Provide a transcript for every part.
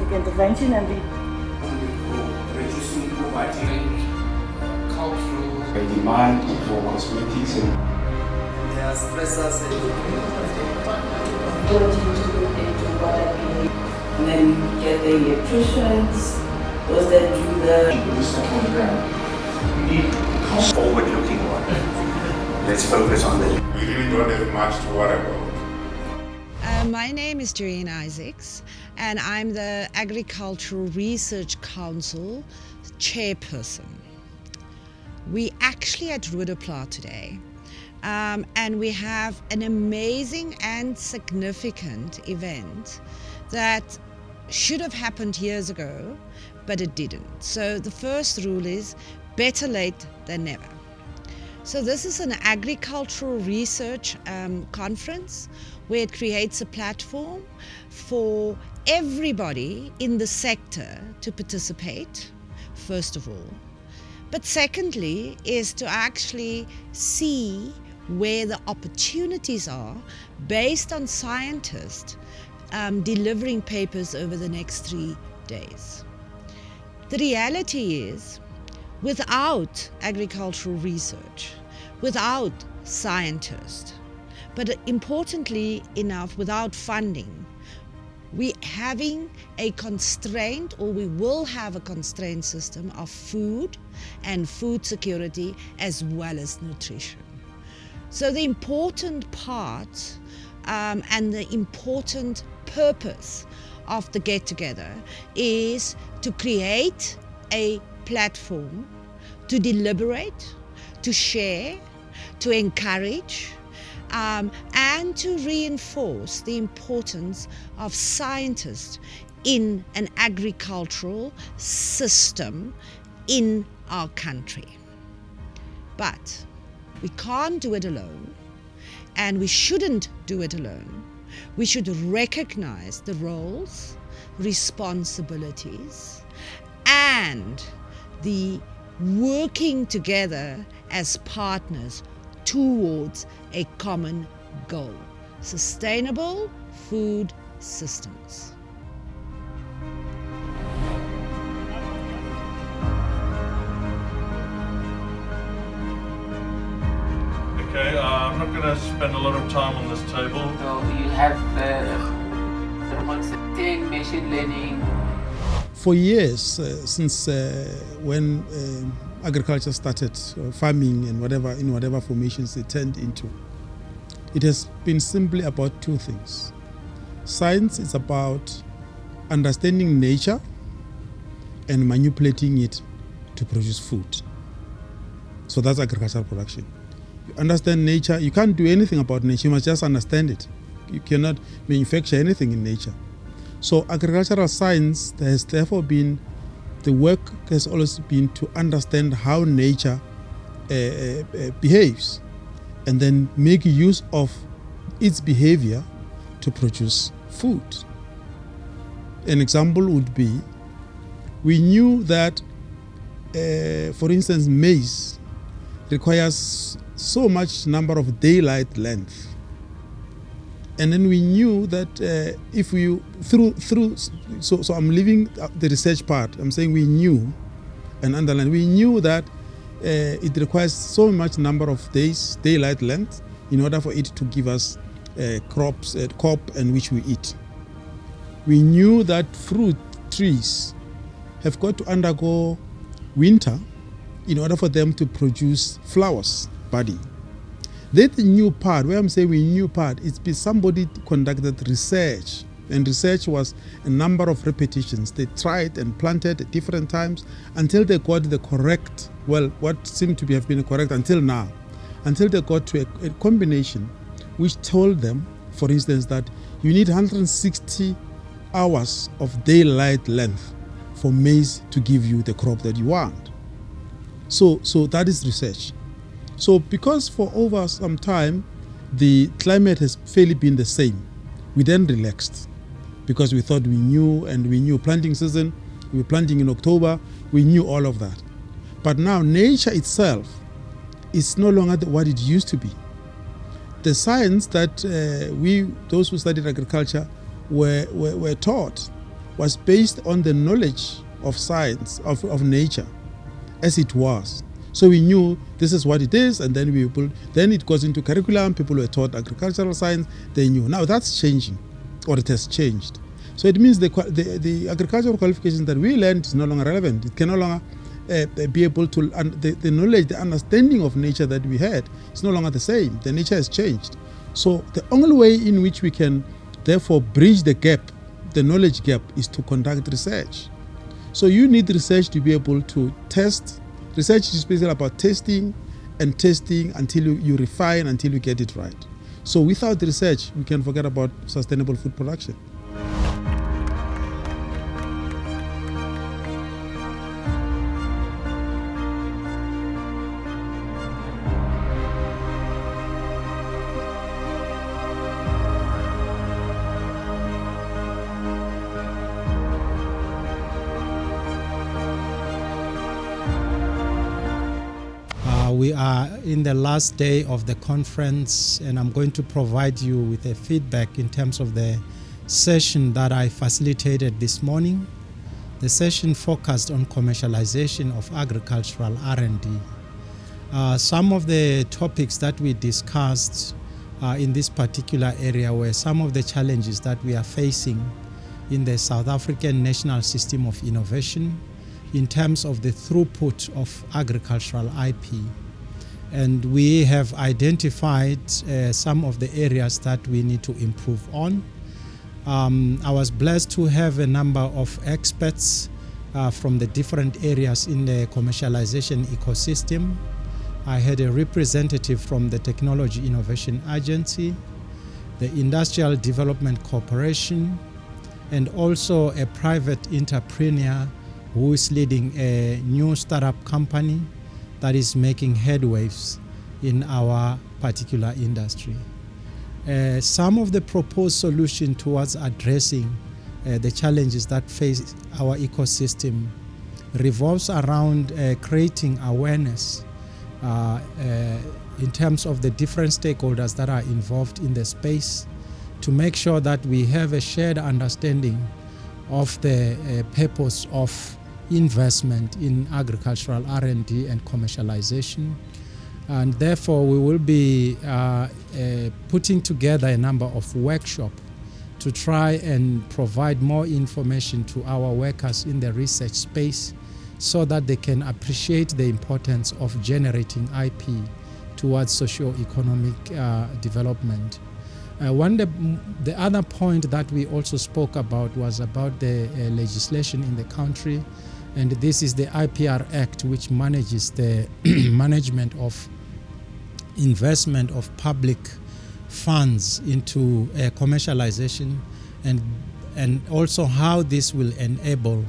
scientific intervention and we reducing poverty, cultural demand for cosmetics and their stressors and then you get the electricians, those that do the booster program. We need forward-looking one. Let's focus on the. We really don't have much to worry about. My name is Jane Isaacs and I'm the Agricultural Research Council chairperson. We actually at Roodeplaat today and we have an amazing and significant event that should have happened years ago, but it didn't. So the first rule is better late than never. So this is an agricultural research conference where it creates a platform for everybody in the sector to participate, first of all. But secondly is to actually see where the opportunities are based on scientists delivering papers over the next 3 days. The reality is, without agricultural research, without scientists, but importantly enough, without funding, we having a constraint, or we will have a constrained system of food and food security as well as nutrition. So the important part and the important purpose of the get-together is to create a platform to deliberate, to share, to encourage, and to reinforce the importance of scientists in an agricultural system in our country. But we can't do it alone, and we shouldn't do it alone. We should recognize the roles, responsibilities, and the working together as partners towards a common goal: sustainable food systems. Okay, I'm not going to spend a lot of time on this table. So you have the machine learning. For years, since when agriculture started, farming and whatever formations it turned into, it has been simply about two things. Science is about understanding nature and manipulating it to produce food. So that's agricultural production. You understand nature, you can't do anything about nature, you must just understand it. You cannot manufacture anything in nature. So agricultural science has therefore been, the work has always been to understand how nature behaves and then make use of its behavior to produce food. An example would be, we knew that, for instance, maize requires so much number of daylight length. And then we knew that if we, so I'm leaving the research part, I'm saying we knew and underline, we knew that it requires so much number of days, daylight length, in order for it to give us crops, crop and which we eat. We knew that fruit trees have got to undergo winter in order for them to produce flowers, budding. That new part, where I'm saying we knew part, it's because somebody conducted research, and research was a number of repetitions. They tried and planted at different times until they got the correct, well, what seemed to have been correct until now, until they got to a combination which told them, for instance, that you need 160 hours of daylight length for maize to give you the crop that you want. So that is research. So because for over some time, the climate has fairly been the same, we then relaxed because we thought we knew planting season, we were planting in October, we knew all of that. But now nature itself is no longer what it used to be. The science that those who studied agriculture were taught was based on the knowledge of science, of nature, as it was. So we knew this is what it is, and then then it goes into curriculum. People were taught agricultural science. They knew. Now that's changing, or it has changed. So it means the agricultural qualifications that we learned is no longer relevant. It can no longer be able to, the knowledge, the understanding of nature that we had is no longer the same. The nature has changed. So the only way in which we can therefore bridge the gap, the knowledge gap, is to conduct research. So you need research to be able to test. Research is basically about testing and testing until you refine, until you get it right. So without research, we can forget about sustainable food production. We are in the last day of the conference, and I'm going to provide you with a feedback in terms of the session that I facilitated this morning. The session focused on commercialization of agricultural R&D. Some of the topics that we discussed in this particular area were some of the challenges that we are facing in the South African National System of Innovation in terms of the throughput of agricultural IP. And we have identified some of the areas that we need to improve on. I was blessed to have a number of experts from the different areas in the commercialization ecosystem. I had a representative from the Technology Innovation Agency, the Industrial Development Corporation, and also a private entrepreneur who is leading a new startup company that is making headways in our particular industry. Some of the proposed solutions towards addressing the challenges that face our ecosystem revolves around creating awareness in terms of the different stakeholders that are involved in the space, to make sure that we have a shared understanding of the purpose of investment in agricultural R&D and commercialization. And therefore we will be putting together a number of workshops to try and provide more information to our workers in the research space so that they can appreciate the importance of generating IP towards socio-economic development. The other point that we also spoke about was about the legislation in the country, and this is the IPR Act, which manages the management of investment of public funds into commercialization, and also how this will enable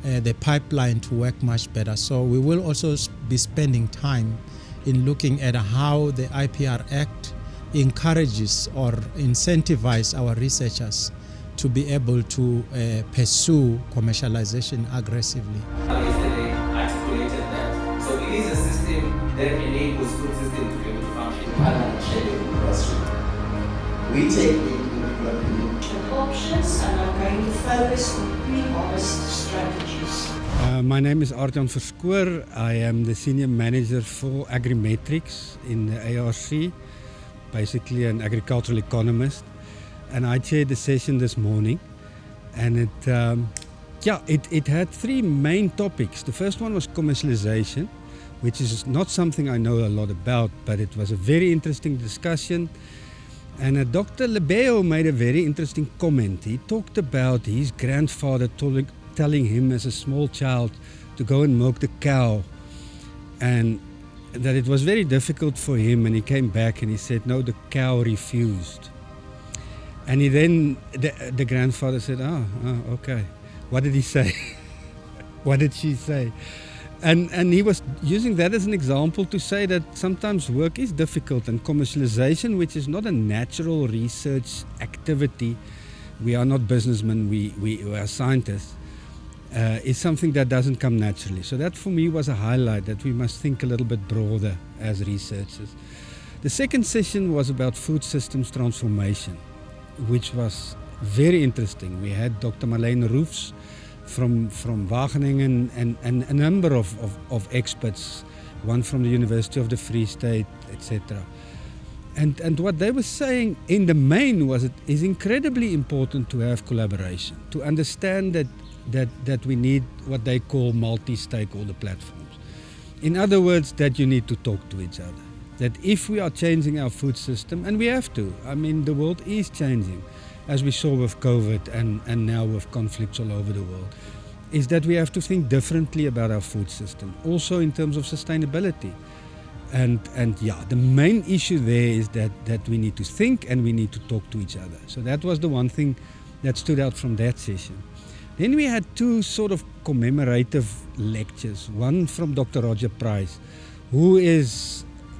the pipeline to work much better. So we will also be spending time in looking at how the IPR Act encourages or incentivizes our researchers to be able to pursue commercialization aggressively. Yesterday articulated that. So it is a system that enables food system to be able to function. We take the options, and I'm going to focus on pre-harvest strategies. My name is Arjan Verskoor. I am the Senior Manager for Agrimetrics in the ARC, basically an agricultural economist. And I chaired the session this morning, and it had three main topics. The first one was commercialization, which is not something I know a lot about, but it was a very interesting discussion. And Dr. Lebeo made a very interesting comment. He talked about his grandfather telling him as a small child to go and milk the cow, and that it was very difficult for him, and he came back and he said, no, the cow refused. And the grandfather said, okay. What did he say? What did she say? And he was using that as an example to say that sometimes work is difficult, and commercialization, which is not a natural research activity, we are not businessmen, we are scientists, is something that doesn't come naturally. So that for me was a highlight, that we must think a little bit broader as researchers. The second session was about food systems transformation, which was very interesting. We had Dr. Marlene Roofs from Wageningen and a number of experts, one from the University of the Free State, etc. And what they were saying in the main was it is incredibly important to have collaboration, to understand that we need what they call multi-stakeholder platforms. In other words, that you need to talk to each other. That if we are changing our food system, and we have to, I mean, the world is changing, as we saw with COVID and now with conflicts all over the world, is that we have to think differently about our food system, also in terms of sustainability. And yeah, the main issue there is that we need to think and we need to talk to each other. So that was the one thing that stood out from that session. Then we had two sort of commemorative lectures, one from Dr. Roger Price,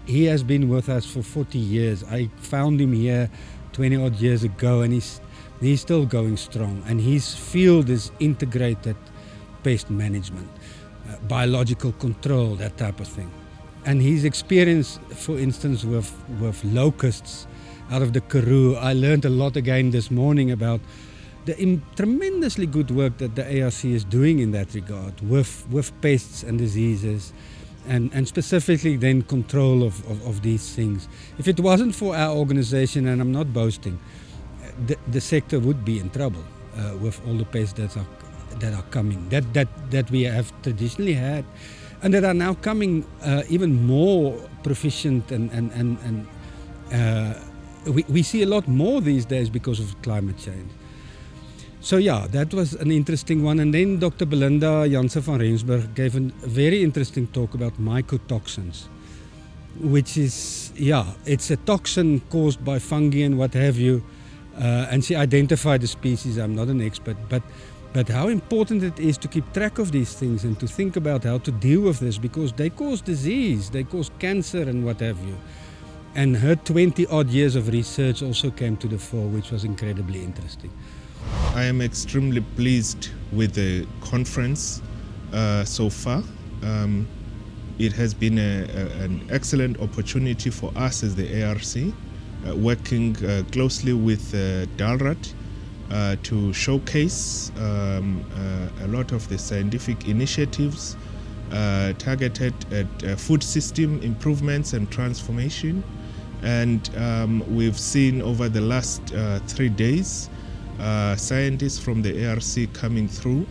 he has been with us for 40 years. I found him here 20 odd years ago, and he's still going strong. And his field is integrated pest management, biological control, that type of thing. And his experience, for instance, with locusts out of the Karoo, I learned a lot again this morning about the tremendously good work that the ARC is doing in that regard with pests and diseases. And specifically then control of these things. If it wasn't for our organization, and I'm not boasting, the sector would be in trouble with all the pests that are coming, that we have traditionally had, and that are now coming even more proficient, and we see a lot more these days because of climate change. So yeah, that was an interesting one. And then Dr. Belinda Jansen van Rensburg gave a very interesting talk about mycotoxins, which is, yeah, it's a toxin caused by fungi and what have you. And she identified the species. I'm not an expert, but how important it is to keep track of these things and to think about how to deal with this, because they cause disease, they cause cancer and what have you. And her 20 odd years of research also came to the fore, which was incredibly interesting. I am extremely pleased with the conference so far. It has been an excellent opportunity for us as the ARC, working closely with DALRRD to showcase a lot of the scientific initiatives targeted at food system improvements and transformation. And we've seen over the last 3 days scientists from the ARC coming through,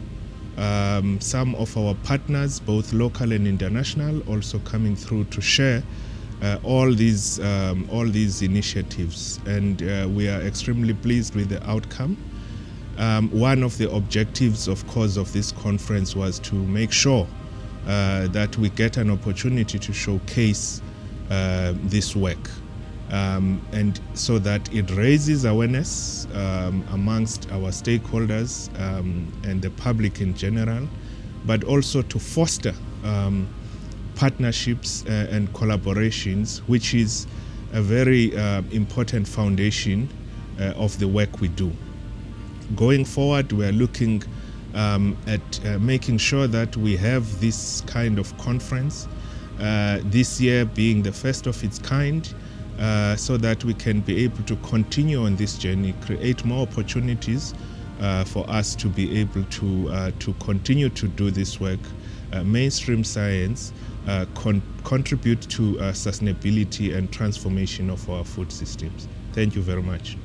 some of our partners, both local and international, also coming through to share all these initiatives, and we are extremely pleased with the outcome. One of the objectives, of course, of this conference was to make sure that we get an opportunity to showcase this work. And so that it raises awareness amongst our stakeholders and the public in general, but also to foster partnerships and collaborations, which is a very important foundation of the work we do. Going forward, we are looking at making sure that we have this kind of conference, this year being the first of its kind, so that we can be able to continue on this journey, create more opportunities for us to be able to continue to do this work, mainstream science, contribute to sustainability and transformation of our food systems. Thank you very much.